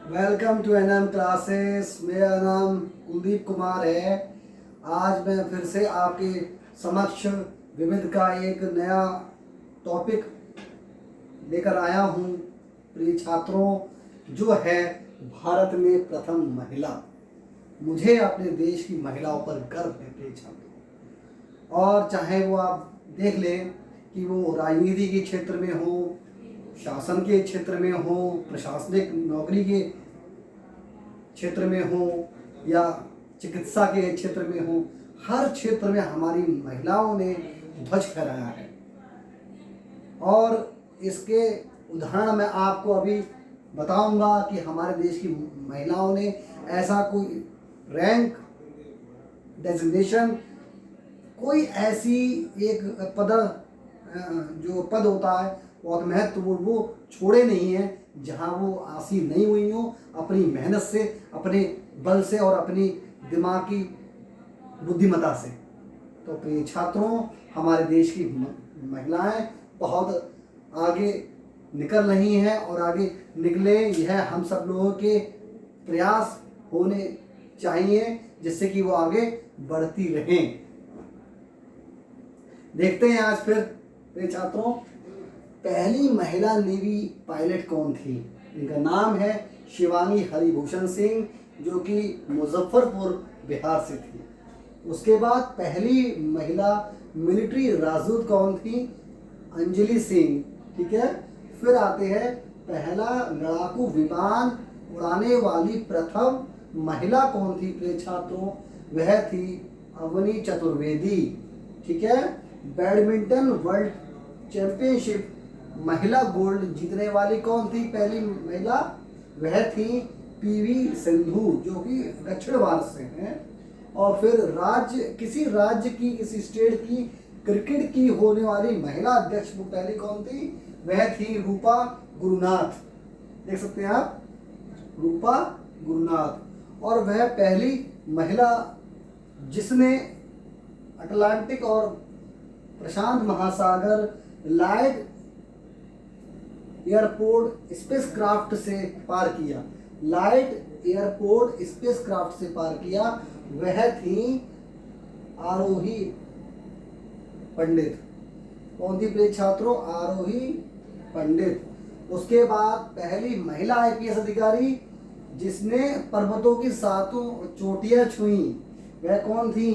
Welcome to NM classes. मेरा नाम कुलदीप कुमार है। आज मैं फिर से आपके समक्ष विविध का एक नया टॉपिक लेकर आया हूँ। प्रिय छात्रों, जो है भारत में प्रथम महिला। मुझे अपने देश की महिलाओं पर गर्व है प्रिय छात्रों। और चाहे वो आप देख लें कि वो राजनीति के क्षेत्र में हो, शासन के क्षेत्र में हो, प्रशासनिक नौकरी के क्षेत्र में हो या चिकित्सा के क्षेत्र में हो, हर क्षेत्र में हमारी महिलाओं ने ध्वज फहराया है। और इसके उदाहरण मैं आपको अभी बताऊंगा कि हमारे देश की महिलाओं ने ऐसा कोई रैंक डेजिग्नेशन, कोई ऐसी एक जो पद होता है बहुत महत्वपूर्ण, वो छोड़े नहीं हैं जहां वो आसीन नहीं हुई हो अपनी मेहनत से, अपने बल से और अपनी दिमागी बुद्धिमत्ता से। तो प्रिय छात्रों, हमारे देश की महिलाएं बहुत आगे निकल रही हैं और आगे निकले, यह हम सब लोगों के प्रयास होने चाहिए जिससे कि वो आगे बढ़ती रहें। देखते हैं आज फिर प्रिय छात्रों, पहली महिला नेवी पायलट कौन थी। इनका नाम है शिवानी हरिभूषण सिंह, जो कि मुजफ्फरपुर बिहार से थी। उसके बाद पहली महिला मिलिट्री राजदूत कौन थी, अंजलि सिंह। ठीक है। फिर आते हैं पहला लड़ाकू विमान उड़ाने वाली प्रथम महिला कौन थी प्रिय छात्रों, वह थी अवनी चतुर्वेदी। ठीक है। बैडमिंटन वर्ल्ड चैंपियनशिप महिला गोल्ड जीतने वाली कौन थी पहली महिला, वह थी पीवी सिंधु, जो कि दक्षिण भारत से हैं। और फिर किसी राज्य की, किसी स्टेट की क्रिकेट की होने वाली महिला अध्यक्ष वो पहली कौन थी, वह थी रूपा गुरुनाथ। देख सकते हैं आप, रूपा गुरुनाथ। और वह पहली महिला जिसने अटलांटिक और प्रशांत महासागर लाइट एयरपोर्ट स्पेसक्राफ्ट से पार किया, लाइट एयरपोर्ट स्पेसक्राफ्ट से पार किया, वह थी आरोही पंडित। कौन थी प्रिय छात्रों, आरोही पंडित। उसके बाद पहली महिला आईपीएस अधिकारी जिसने पर्वतों की 7 चोटियां छुई, वह कौन थी।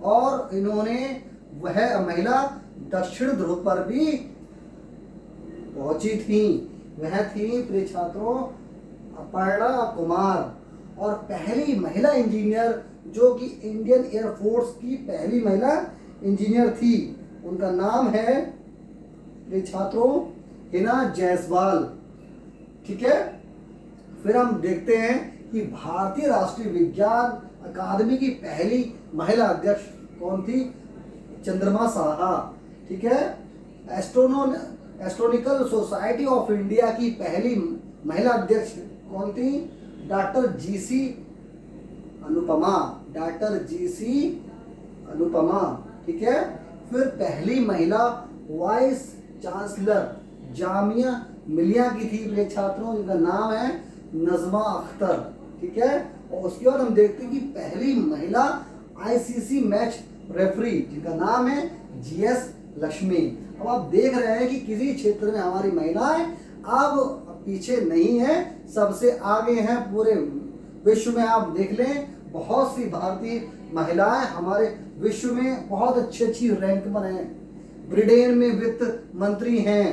और इन्होंने, वह महिला दक्षिण ध्रुव पर भी पहुंची थी, वह थी प्रिय छात्रों अपर्णा कुमार। और पहली महिला इंजीनियर जो कि इंडियन एयरफोर्स की पहली महिला इंजीनियर थी, उनका नाम है प्रिय छात्रों हिना जायसवाल। ठीक है। फिर हम देखते हैं कि भारतीय राष्ट्रीय विज्ञान अकादमी की पहली महिला अध्यक्ष कौन थी, चंद्रमा साहा। ठीक है। एस्ट्रोनॉमिकल सोसाइटी ऑफ इंडिया की पहली महिला अध्यक्ष कौन थी, doctor GC Anupama, doctor GC Anupama. ठीक है। फिर पहली महिला वाइस चांसलर जामिया मिलिया की थी प्रिय छात्रों, जिनका नाम है नजमा अख्तर। ठीक है। और उसके बाद हम देखते हैं कि पहली महिला आईसीसी मैच रेफरी, जिनका नाम है जीएस लक्ष्मी। अब आप देख रहे हैं कि किसी क्षेत्र में हमारी महिलाएं अब पीछे नहीं है, सबसे आगे हैं पूरे विश्व में। आप देख लें, बहुत सी भारतीय महिलाएं हमारे विश्व में बहुत अच्छी अच्छी रैंक पर हैं। ब्रिटेन में वित्त मंत्री हैं।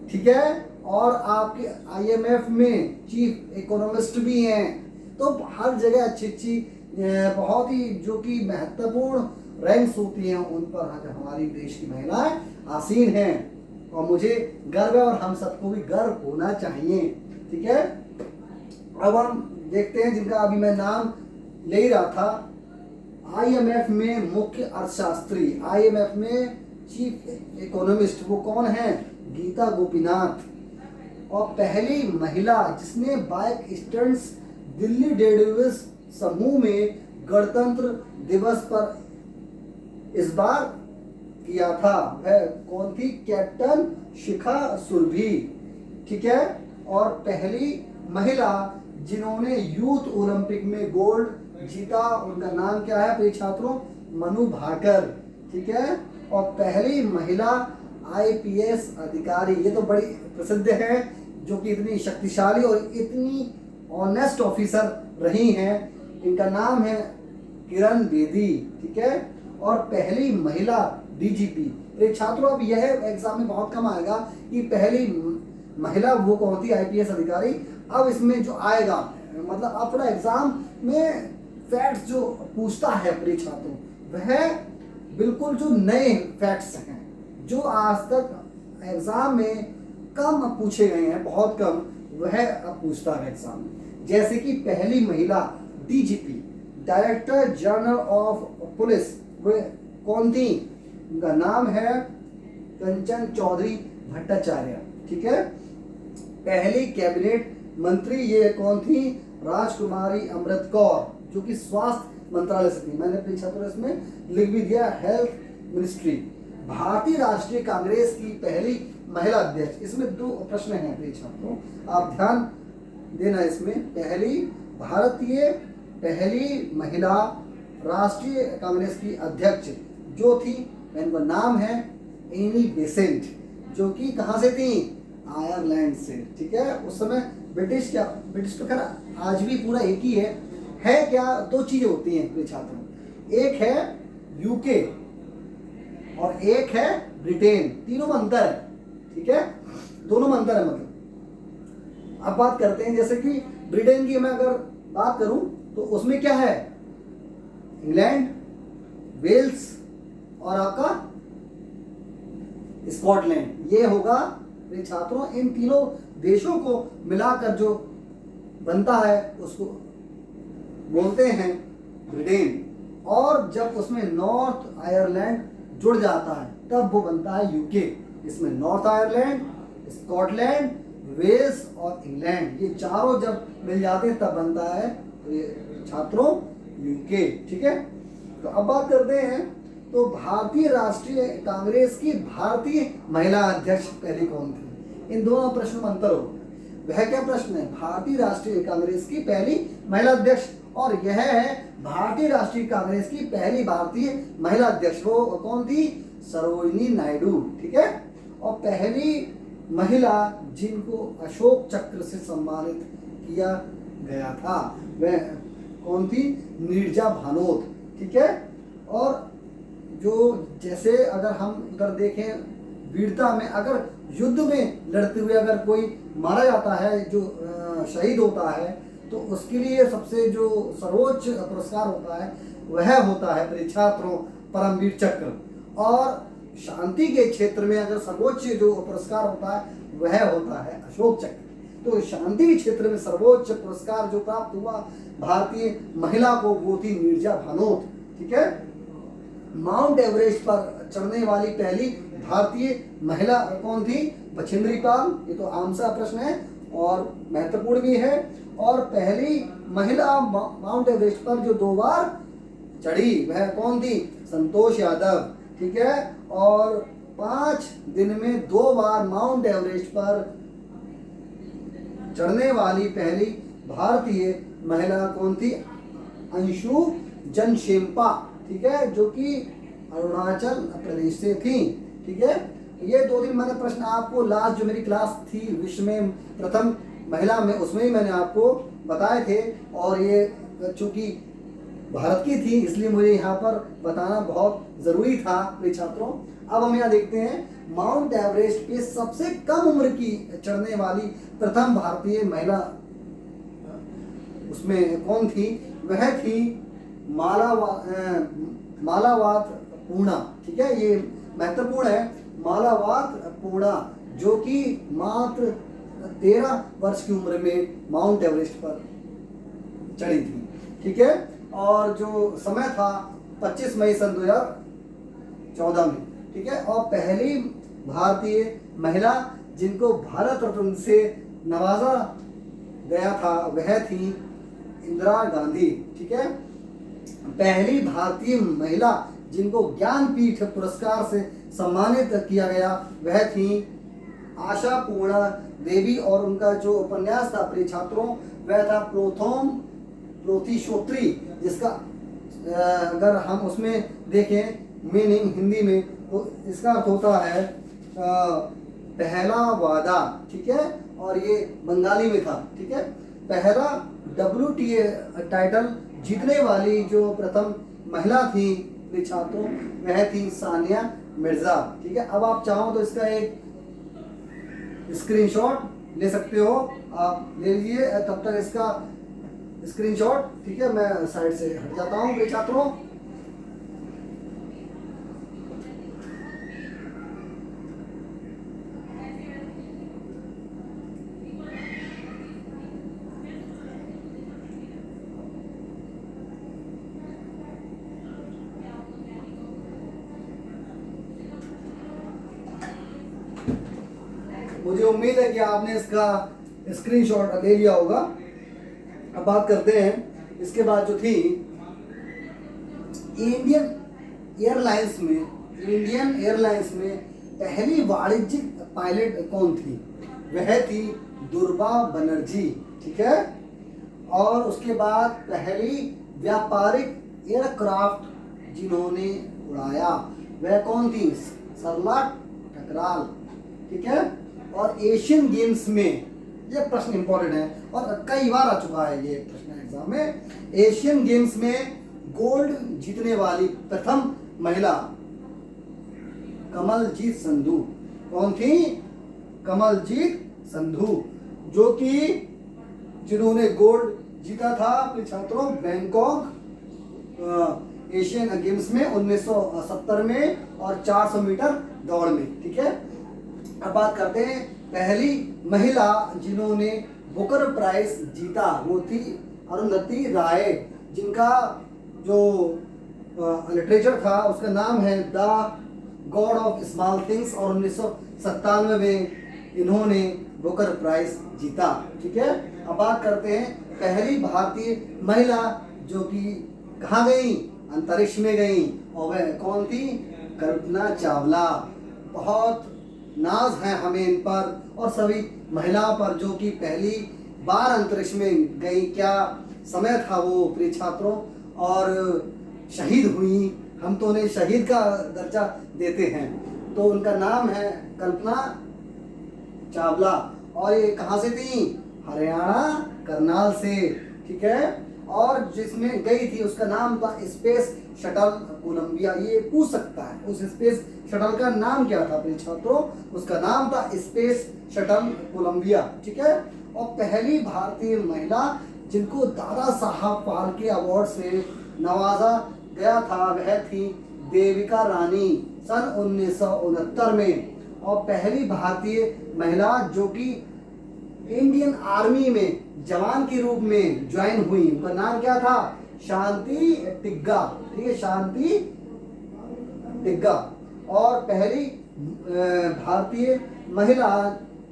ठीक है। और आपके आईएमएफ में चीफ इकोनॉमिस्ट भी हैं। तो हर जगह अच्छी अच्छी बहुत ही जो कि महत्वपूर्ण रैंक्स होती हैं, उन पर हमारी देश की महिलाएं आसीन हैं। और मुझे गर्व है और हम सबको भी गर्व होना चाहिए। ठीक है। अब हम देखते हैं जिनका अभी मैं नाम ले ही रहा था, आईएमएफ में मुख्य अर्थशास्त्री, आईएमएफ में चीफ इकोनॉमिस्ट, वो कौन है, गीता गोपीनाथ। और पहली महिला जिसने बाइक स्टंट्स दिल्ली डेयरवेज समूह में गणतंत्र दिवस पर इस बार किया था, वह कौन थी, कैप्टन शिखा सुरभि। ठीक है। और पहली महिला जिन्होंने यूथ ओलंपिक में गोल्ड जीता, उनका नाम क्या है प्रिय छात्रों? मनु भाकर। ठीक है। और पहली महिला आईपीएस अधिकारी, ये तो बड़ी प्रसिद्ध है, जो कि इतनी शक्तिशाली और इतनी ऑनेस्ट ऑफिसर रही हैं, इनका नाम है किरण बेदी। ठीक है। और पहली महिला डीजीपी। तो छात्रों अब यह एग्जाम में बहुत कम आएगा कि पहली महिला वो कौन थी आईपीएस अधिकारी। अब इसमें जो आएगा, मतलब अब थोड़ा एग्जाम में फैक्ट्स जो पूछता है प्रिय छात्रों, वह बिल्कुल जो नए फैक्ट्स हैं, जो आज तक एग्जाम में कम पूछे गए हैं, बहुत कम, वह अब पूछता है एग्जाम में। जैसे कि पहली महिला DGP, director general of police, वह कौन थी? उनका नाम है कंचन चौधरी भट्टाचार्य। ठीक है। पहली कैबिनेट मंत्री ये कौन थी? राजकुमारी अमृत कौर, जो कि स्वास्थ्य मंत्रालय से थी। मैंने अपने छात्रों इसमें लिख भी दिया, हेल्थ मिनिस्ट्री। भारतीय राष्ट्रीय कांग्रेस की पहली महिला अध्यक्ष। इसमें दो प्रश्न हैं प्रिय छात्रों, आप ध्यान देना इसमें। पहली महिला राष्ट्रीय कांग्रेस की अध्यक्ष जो थी, इनका नाम है एनी बेसेंट, जो कि कहाँ से थी? आयरलैंड से। ठीक है। उस समय ब्रिटिश तो खैर आज भी पूरा एक ही है क्या? दो चीजें होती हैं प्रिय छात्रों, एक है यूके और एक है ब्रिटेन, तीनों में अंतर है। ठीक है। दोनों में अंतर है मतलब। अब बात करते हैं, जैसे कि ब्रिटेन की मैं अगर बात करूं तो उसमें क्या है? इंग्लैंड, वेल्स और आपका स्कॉटलैंड, ये होगा मेरे छात्रों। इन तीनों देशों को मिलाकर जो बनता है उसको बोलते हैं ब्रिटेन। और जब उसमें नॉर्थ आयरलैंड जुड़ जाता है तब वो बनता है यूके। इसमें नॉर्थ आयरलैंड, स्कॉटलैंड, वेल्स और इंग्लैंड, ये चारों जब मिल जाते हैं तब बनता है छात्रों यूके। ठीक है। तो अब बात करते हैं, तो भारतीय राष्ट्रीय कांग्रेस की भारतीय महिला अध्यक्ष पहली कौन थी? इन दोनों प्रश्नों में अंतर हो। वह क्या प्रश्न है? भारतीय राष्ट्रीय कांग्रेस की पहली महिला अध्यक्ष, और यह है भारतीय राष्ट्रीय कांग्रेस की पहली भारतीय महिला अध्यक्ष, वो कौन थी? सरोजिनी नायडू। ठीक है। और पहली महिला जिनको अशोक चक्र से सम्मानित किया गया था, वह कौन थी? नीरजा भानोत। ठीक है। और जो जैसे अगर हम उधर देखें वीरता में, अगर युद्ध में लड़ते हुए अगर कोई मारा जाता है, जो शहीद होता है, तो उसके लिए सबसे जो सर्वोच्च पुरस्कार होता है वह होता है प्रिय छात्रों परमवीर चक्र। और शांति के क्षेत्र में अगर सर्वोच्च जो पुरस्कार होता है वह होता है अशोक चक्र। तो शांति के क्षेत्र में सर्वोच्च पुरस्कार जो प्राप्त हुआ भारतीय महिला को, वो थी नीरजा भानोत। ठीक है। माउंट एवरेस्ट पर चढ़ने वाली पहली भारतीय महिला कौन थी? बछेंद्री पाल। ये तो आम सा प्रश्न है और महत्वपूर्ण भी है। और पहली महिला माउंट एवरेस्ट पर जो 2 बार चढ़ी वह कौन थी? संतोष यादव। ठीक है। और 5 दिन में 2 बार माउंट एवरेस्ट पर चढ़ने वाली पहली भारतीय महिला कौन थी? अंशु जनशेम्पा। ठीक है। जो कि अरुणाचल प्रदेश से थी। ठीक है। ये 2 मैंने प्रश्न आपको लास्ट जो मेरी क्लास थी विश्व में प्रथम महिला में, उसमें ही मैंने आपको बताए थे, और ये चूंकि भारत की थी इसलिए मुझे यहाँ पर बताना बहुत जरूरी था प्रिय छात्रों। अब हम यहाँ देखते हैं माउंट एवरेस्ट पे सबसे कम उम्र की चढ़ने वाली प्रथम भारतीय महिला उसमें कौन थी? वह थी मालावात पूर्णा। ठीक है। ये महत्वपूर्ण है, मालावात पूर्णा, जो कि मात्र 13 वर्ष की उम्र में माउंट एवरेस्ट पर चढ़ी थी। ठीक है। और जो समय था 25 मई सन 2014 में। ठीक है। और पहली भारतीय महिला जिनको भारत रत्न से नवाजा गया था वह थी इंदिरा गांधी। ठीक है। पहली भारतीय महिला जिनको ज्ञानपीठ पुरस्कार से सम्मानित किया गया वह थी आशा पूर्णा देवी, और उनका जो उपन्यास था प्रिय छात्रों वह था प्रोथोम प्रोथिशोत्री, जिसका अगर हम उसमें देखें मीनिंग हिंदी में तो इसका अर्थ होता है पहला वादा, ठीक है, और ये बंगाली में था, ठीक है। पहला WTA टाइटल जीतने वाली जो प्रथम महिला थी छात्रों वह थी सानिया मिर्जा, ठीक है। अब आप चाहो तो इसका एक स्क्रीनशॉट ले सकते हो, आप ले लीजिए, तब तक इसका स्क्रीनशॉट, ठीक है। मैं साइड से हट जाता हूँ मेरे छात्रों। मुझे उम्मीद है कि आपने इसका स्क्रीनशॉट ले लिया होगा। अब बात करते हैं इसके बाद जो थी इंडियन एयरलाइंस में पहली वाणिज्यिक पायलट कौन थी? वह थी दुर्गा बनर्जी, ठीक है। और उसके बाद पहली व्यापारिक एयरक्राफ्ट जिन्होंने उड़ाया वह कौन थी? सरला टकराल, ठीक है। और एशियन गेम्स में, ये प्रश्न इंपॉर्टेंट है और कई बार आ चुका है ये प्रश्न एग्जाम में, एशियन गेम्स में गोल्ड जीतने वाली प्रथम महिला कमलजीत संधू। कौन थी? कमलजीत संधू, जो कि जिन्होंने गोल्ड जीता था अपने छात्रों बैंकॉक एशियन गेम्स में 1970 में और 400 मीटर दौड़ में, ठीक है। अब बात करते हैं पहली महिला जिन्होंने बुकर प्राइज जीता, वो थी अरुंधति राय, जिनका जो लिटरेचर था उसका नाम है the God of small things, और 1997 में इन्होंने बुकर प्राइज जीता, ठीक है। अब बात करते हैं पहली भारतीय महिला जो कि कहाँ गई? अंतरिक्ष में गई, और वह कौन थी? कल्पना चावला। बहुत नाज है हमें इन पर और सभी महिलाओं पर जो कि पहली बार अंतरिक्ष में गई। क्या समय था वो प्रिय छात्रों, और शहीद हुई, हम तो उन्हें शहीद का दर्जा देते हैं। तो उनका नाम है कल्पना चावला, और ये कहाँ से थी? हरियाणा करनाल से, ठीक है। और जिसमें गई थी उसका नाम था स्पेस शटल कोलंबिया। ये पूछ सकता है उस स्पेस शटल का नाम क्या था प्रिय छात्रों? उसका नाम था स्पेस शटल कोलंबिया, ठीक है। और पहली भारतीय महिला जिनको दादा साहब फाल्के अवार्ड से नवाजा गया था वह थी देविका रानी सन 1969 में। और पहली भारतीय महिला जो कि इंडियन आर्मी में जवान के रूप में ज्वाइन हुई, उनका नाम क्या था? शांति टिग्गा, ठीक है, शांति टिग्गा। और पहली भारतीय महिला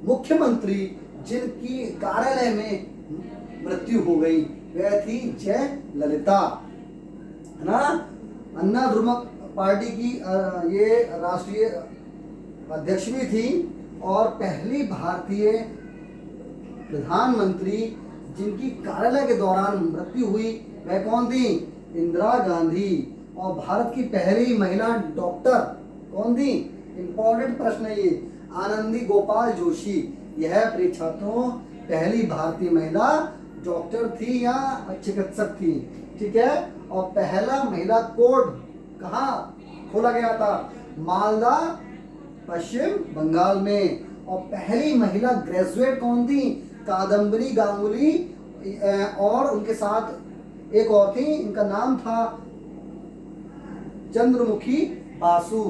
मुख्यमंत्री जिनकी कार्यालय में मृत्यु हो गई वह थी जयललिता, है ना। अन्ना द्रमुक पार्टी की ये राष्ट्रीय अध्यक्ष भी थी। और पहली भारतीय प्रधानमंत्री जिनकी कार्यालय के दौरान मृत्यु हुई वह कौन थी? इंदिरा गांधी। और भारत की पहली महिला डॉक्टर कौन थी? इंपॉर्टेंट प्रश्न है ये, आनंदी गोपाल जोशी। यह प्रिय छात्रों पहली भारतीय महिला डॉक्टर थी या चिकित्सक थी, ठीक है। और पहला महिला कोर्ट कहाँ खोला गया था? मालदा पश्चिम बंगाल में। और पहली महिला ग्रेजुएट कौन थी? कादम्बरी गांगुली, और उनके साथ एक और थी, इनका नाम था चंद्रमुखी बासु।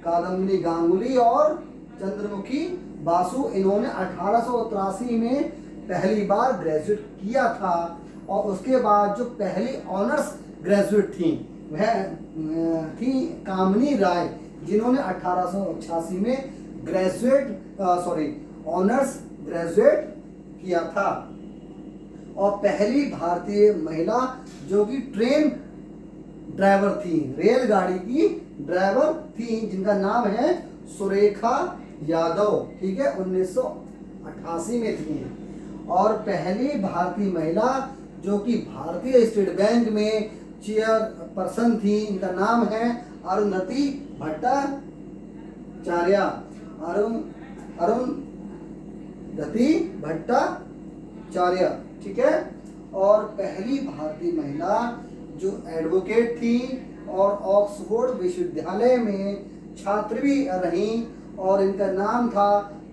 कादम्बरी गांगुली और चंद्रमुखी बासु, इन्होंने 1883 में पहली बार ग्रेजुएट किया था। और उसके बाद जो पहली ऑनर्स ग्रेजुएट थी वह थी कामिनी राय, जिन्होंने 1886 में ऑनर्स ग्रेजुएट किया था। और पहली भारतीय महिला जो कि ट्रेन ड्राइवर थी, रेलगाड़ी की ड्राइवर थी, जिनका नाम है सुरेखा यादव, ठीक है, 1988 में थी। और पहली भारतीय महिला जो कि भारतीय स्टेट बैंक में चेयरपर्सन थी, इनका नाम है अरुंधति भट्टाचार्य, अरुंधति भट्टाचार्य, ठीक है। और पहली भारतीय महिला जो एडवोकेट थी और ऑक्सफोर्ड विश्वविद्यालय में छात्र भी रही, और इनका नाम था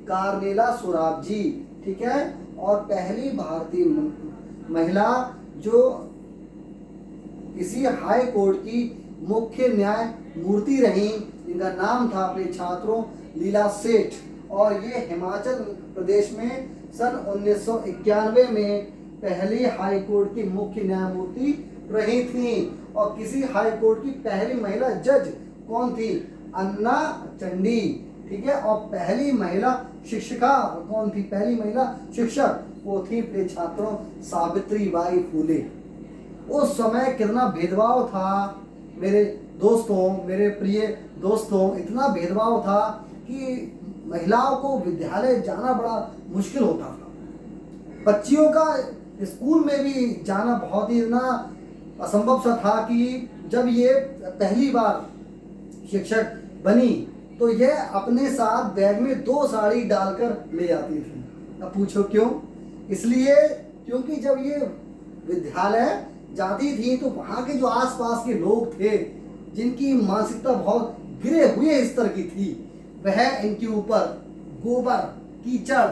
कार्नेला सोराबजी, ठीक है। और पहली भारतीय महिला जो किसी हाई कोर्ट की मुख्य न्यायमूर्ति रही, इनका नाम था अपने छात्रों लीला सेठ, और ये हिमाचल प्रदेश में सन 1991 में पहली हाई कोर्ट की मुख्य न्यायमूर्ति रही थी। और किसी हाई कोर्ट की पहली महिला जज कौन थी? अन्ना चंडी, ठीक है। और पहली महिला शिक्षिका कौन थी? पहली महिला शिक्षक वो थी प्रिय छात्रों सावित्री बाई फूले। उस समय कितना भेदभाव था मेरे दोस्तों, मेरे प्रिय दोस्तों, इतना भेदभाव था कि महिलाओं को विद्यालय जाना बड़ा मुश्किल होता था। बच्चियों का स्कूल में भी जाना बहुत ही इतना असंभव सा था कि जब ये पहली बार शिक्षक बनी तो ये अपने साथ बैग में 2 साड़ी डालकर ले जाती थी। अब पूछो क्यों? इसलिए क्योंकि जब ये विद्यालय जाती थी तो वहाँ के जो आसपास के लोग थे जिनकी मानसिकता बहुत गिरे हुए स्तर की थी, वह इनके ऊपर गोबर, कीचड़,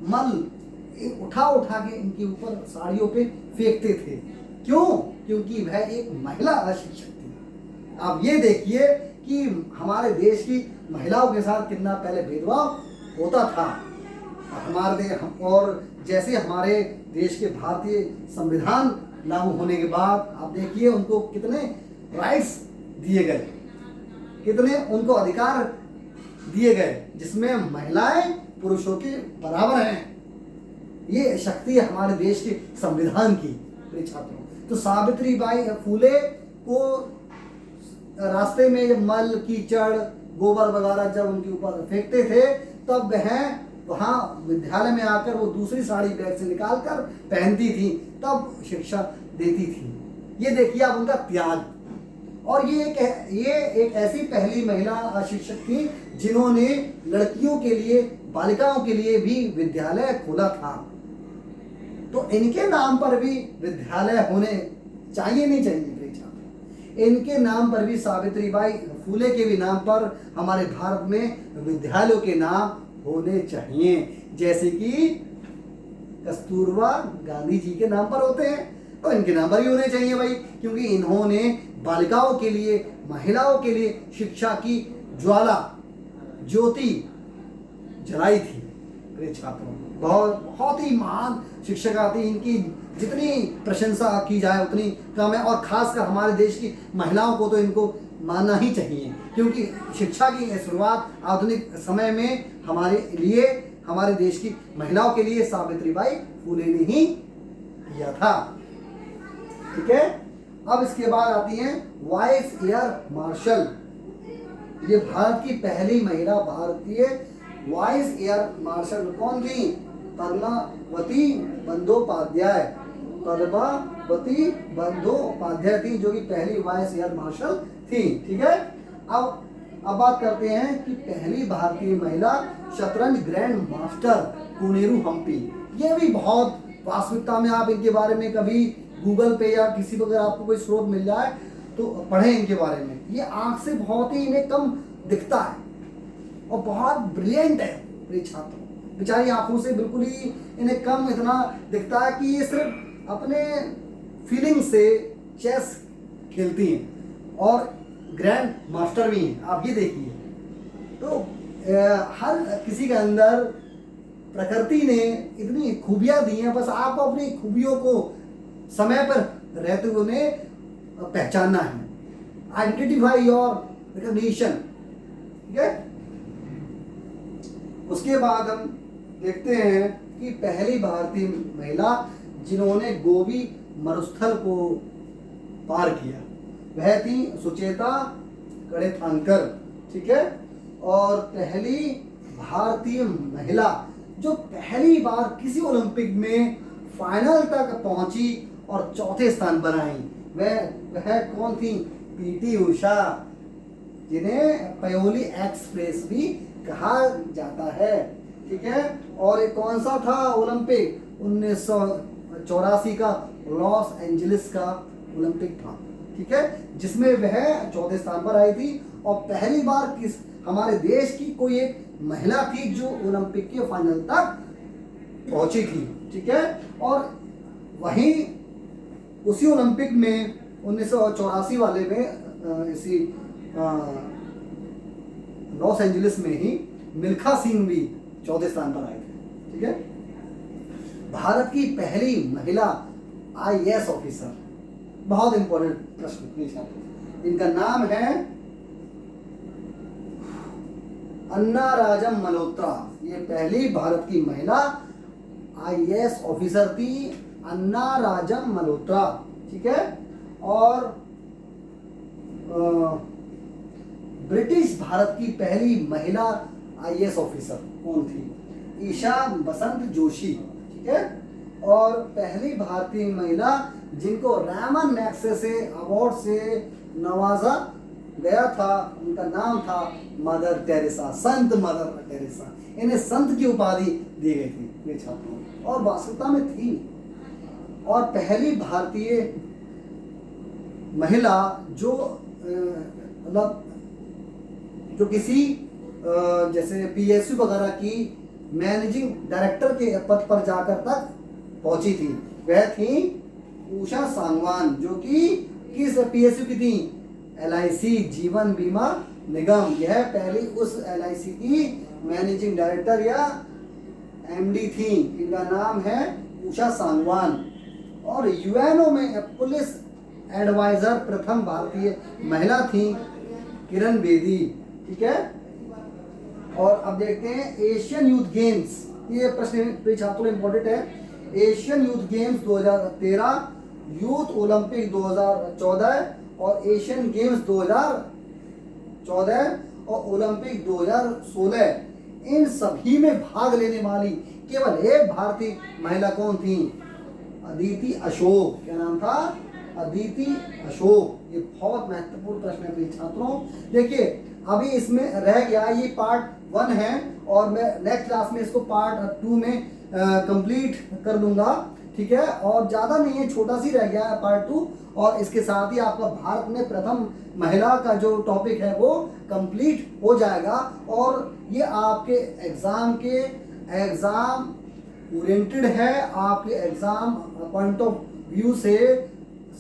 मल उठा उठा के इनके ऊपर साड़ियों पे फेंकते थे। क्यों? क्योंकि वह एक महिला अशिक्षित थी। आप ये देखिए कि हमारे देश की महिलाओं के साथ कितना पहले भेदभाव होता था। और जैसे हमारे देश के भारतीय संविधान लागू होने के बाद आप देखिए उनको कितने राइट्स दिए गए, कितने उनको अधिकार दिए गए, जिसमें महिलाएं पुरुषों के बराबर हैं। ये शक्ति है हमारे देश के संविधान की, प्रिय छात्रों। तो सावित्री बाई फूले को रास्ते में मल, कीचड़, गोबर वगैरह जब उनके ऊपर फेंकते थे तब वह वहाँ विद्यालय में आकर वो दूसरी साड़ी बैग से निकालकर पहनती थी, तब शिक्षा देती थी। ये देखिए आप उनका त्याग। और ये एक ऐसी पहली महिला शिक्षक थी जिन्होंने लड़कियों के लिए, बालिकाओं के लिए भी विद्यालय खोला था। तो इनके नाम पर भी विद्यालय होने चाहिए, नहीं चाहिए? इनके नाम पर भी, सावित्रीबाई फूले के भी नाम पर हमारे भारत में विद्यालयों के नाम होने चाहिए, जैसे कि कस्तूरबा गांधी जी के नाम पर होते हैं, तो इनके नाम पर भी होने चाहिए भाई, क्योंकि इन्होंने बालिकाओं के लिए, महिलाओं के लिए शिक्षा की ज्वाला, ज्योति जलाई थी। प्रिय छात्रों, बहुत ही महान शिक्षिका थी। इनकी जितनी प्रशंसा की जाए उतनी कम है। और खासकर हमारे देश की महिलाओं को तो इनको मानना ही चाहिए, क्योंकि शिक्षा की शुरुआत आधुनिक समय में हमारे लिए, हमारे देश की महिलाओं के लिए सावित्रीबाई फूले ने ही किया था। ठीक है। अब इसके बाद आती हैं वाइस एयर मार्शल। ये भारत की पहली महिला भारतीय वाइस एयर मार्शल कौन थी? पद्मावती बंदोपाध्याय। पद्मावती बंदोपाध्याय थी जो कि पहली वाइस एयर मार्शल थी। ठीक है। अब बात करते हैं कि पहली भारतीय महिला शतरंज ग्रैंड मास्टर कोनेरू हम्पी। ये भी बहुत वास्तविकता में, आप इनके बारे में कभी गूगल पे या किसी पर अगर आपको कोई स्रोत मिल जाए तो पढ़ें इनके बारे में। ये आंख से बहुत ही इन्हें कम दिखता है और बहुत ब्रिलियंट है मेरे छात्रों। बेचारी आंखों से बिल्कुल ही इन्हें कम इतना दिखता है कि ये सिर्फ अपने फीलिंग से चेस खेलती हैं और ग्रैंड मास्टर भी हैं। आप ये देखिए, तो हर किसी के अंदर प्रकृति ने इतनी खूबियां दी हैं, बस आपको अपनी खूबियों को समय पर रहते हुए उन्हें पहचानना है। Identify your recognition. ठीक है। उसके बाद हम देखते हैं कि पहली भारतीय महिला जिन्होंने गोबी मरुस्थल को पार किया वह थी सुचेता कड़ेथानकर। ठीक है। और पहली भारतीय महिला जो पहली बार किसी ओलंपिक में फाइनल तक पहुंची और चौथे स्थान पर आई, वह कौन थी? पीटी उषा, जिन्हें पयोली एक्सप्रेस भी कहा जाता है। ठीक है, और ये कौन सा था ओलंपिक? 1984 का लॉस एंजलिस का ओलंपिक था। ठीक है, जिसमें वह चौथे स्थान पर आई थी और पहली बार किस हमारे देश की कोई एक महिला थी जो ओलंपिक के फाइनल तक पहुंची थी। ठीक है, और वहीं उसी ओलंपिक में 1984 वाले में इसी लॉस एंजलिस में ही मिल्खा सिंह भी चौथे स्थान पर आए थे। ठीक है, भारत की पहली महिला आईएएस ऑफिसर, बहुत इंपॉर्टेंट प्रश्न, इनका नाम है अन्ना राजम मल्होत्रा। ये पहली भारत की महिला आईएएस ऑफिसर थी, अन्ना राजम मल्होत्रा। ठीक है, और ब्रिटिश भारत की पहली महिला आईएएस ऑफिसर कौन थी? ईशा बसंत जोशी। ठीक है, और पहली भारतीय महिला जिनको रैमन मैग्सेसे अवार्ड से नवाजा गया था, उनका नाम था मदर टेरेसा, संत मदर टेरेसा। इन्हें संत की उपाधि दी गई थी मेरे छात्रों, और वास्तविकता में थी। और पहली भारतीय महिला जो मतलब जो किसी जैसे पीएसयू वगैरह की मैनेजिंग डायरेक्टर के पद पर जाकर तक पहुंची थी, वह थी उषा सांगवान, जो कि किस पीएसयू की थी? एलआईसी जीवन बीमा निगम। यह पहली उस एलआईसी की मैनेजिंग डायरेक्टर या एमडी थी। इनका नाम है उषा सांगवान। और यूएनओ में पुलिस एडवाइजर प्रथम भारतीय महिला थी किरण बेदी। ठीक है, और अब देखते हैं एशियन यूथ गेम्स। ये प्रश्न छात्रों इंपॉर्टेंट है। Asian youth games 2013, youth Olympic 2014 और एशियन गेम्स 2014 और ओलंपिक 2016, इन सभी में भाग लेने वाली केवल एक भारतीय महिला कौन थी? अदिति अशोक। क्या नाम था? अदिति अशोक। ये बहुत महत्वपूर्ण प्रश्न है प्रिय छात्रों। देखिए, अभी इसमें रह गया, ये पार्ट 1 है और मैं नेक्स्ट क्लास में इसको पार्ट 2 में कंप्लीट कर दूंगा। ठीक है, और ज़्यादा नहीं है, छोटा सी रह गया है पार्ट 2, और इसके साथ ही आपका भारत में प्रथम महिला का जो टॉपिक है वो कंप्लीट हो जाएगा। और ये आपके एग्ज़ाम ओरिएंटेड है, आपके एग्ज़ाम पॉइंट ऑफ व्यू से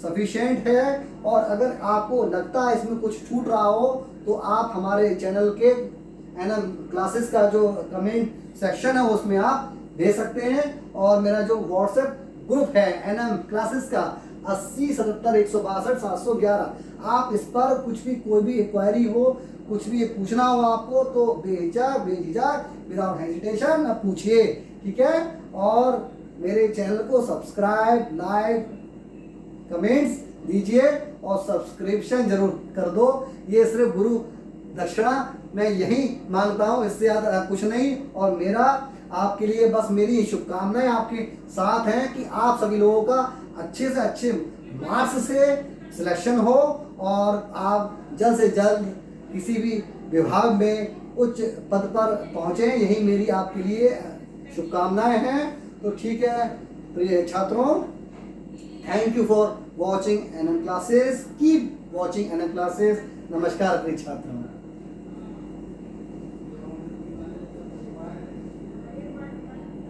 सफिशिएंट है। और अगर आपको लगता है इसमें कुछ छूट रहा हो तो आप हमारे चैनल के एनएम क्लासेस का जो कमेंट सेक्शन है उसमें आप दे सकते हैं। और मेरा जो व्हाट्सएप ग्रुप है एनएम क्लासेस का 8077-162-711, आप इस पर कुछ भी कोई भी इंक्वायरी हो, कुछ भी पूछना हो आपको तो बेझिझक विदाउट हेजिटेशन पूछिए। ठीक है, और मेरे चैनल को सब्सक्राइब, लाइक, कमेंट्स दीजिए और सब्सक्रिप्शन जरूर कर दो। ये सिर्फ गुरु दक्षिणा मैं यही मांगता हूँ, इससे ज़्यादा कुछ नहीं। और मेरा आपके लिए बस मेरी शुभकामनाएं आपके साथ हैं कि आप सभी लोगों का अच्छे से अच्छे मार्क्स से सिलेक्शन हो और आप जल्द से जल्द किसी भी विभाग में उच्च पद पर पहुँचें, यही मेरी आपके लिए शुभकामनाएं हैं। तो ठीक है प्रिय छात्रों, thank you for watching NM classes, keep watching NM classes. नमस्कार प्रिय छात्रों।